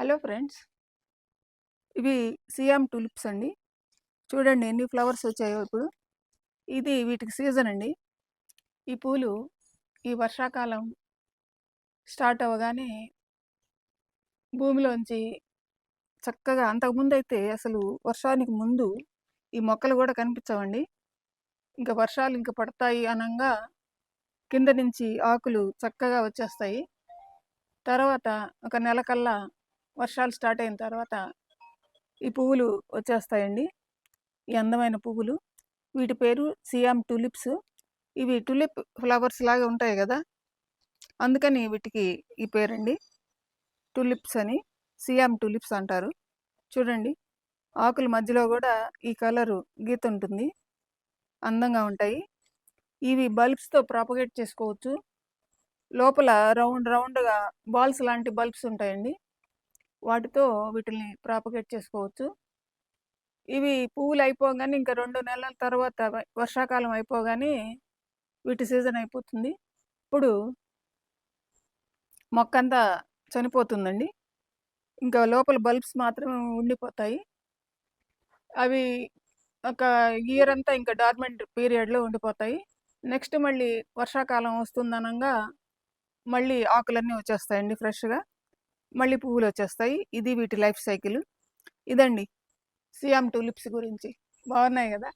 Hello friends, ఇవి SIAM tulips అండి. చూడండి ఎన్ని ఫ్లవర్స్ వచ్చాయో ఇప్పుడు. ఇది వీటికి సీజన్ అండి. ఈ పూలు ఈ వర్షాకాలం స్టార్ట్ అవ్వగానే భూమిలోంచి చక్కగా అంతకుముందైతే అసలు వర్షానికి ముందు ఈ మొక్కలు కూడా కనిపించవండి. ఇంకా వర్షాలు ఇంక పడతాయి అనంగా కింద నుంచి ఆకులు చక్కగా వచ్చేస్తాయి. తర్వాత ఒక నెల కల్లా వర్షాలు స్టార్ట్ అయిన తర్వాత ఈ పువ్వులు వచ్చేస్తాయండి. ఈ అందమైన పువ్వులు. వీటి పేరు సియామ్ టులిప్స్. ఇవి టులిప్ ఫ్లవర్స్ లాగా ఉంటాయి కదా, అందుకని వీటికి ఈ పేరండి, టులిప్స్ అని. సియామ్ టులిప్స్ అంటారు. చూడండి, ఆకుల మధ్యలో కూడా ఈ కలరు గీత ఉంటుంది, అందంగా ఉంటాయి. ఇవి బల్బ్స్తో ప్రాపగేట్ చేసుకోవచ్చు. లోపల రౌండ్ రౌండ్గా బాల్స్ లాంటి బల్బ్స్ ఉంటాయండి, వాటితో వీటిని ప్రాపగేట్ చేసుకోవచ్చు. ఇవి పువ్వులు అయిపోగానే ఇంకా 2 నెలల తర్వాత వర్షాకాలం అయిపోగానే వీటి సీజన్ అయిపోతుంది. ఇప్పుడు మొక్కంతా చనిపోతుందండి, ఇంకా లోపల బల్బ్స్ మాత్రం ఉండిపోతాయి. అవి ఒక ఇయర్ అంతా ఇంకా డార్మెంట్ పీరియడ్లో ఉండిపోతాయి. నెక్స్ట్ మళ్ళీ వర్షాకాలం వస్తుందనంగా మళ్ళీ ఆకులన్నీ వచ్చేస్తాయండి ఫ్రెష్గా, మళ్ళీ పువ్వులు వచ్చేస్తాయి. ఇది వీటి లైఫ్ సైకిల్. ఇదండి సియామ్ టులిప్స్ గురించి. బాగున్నాయి కదా.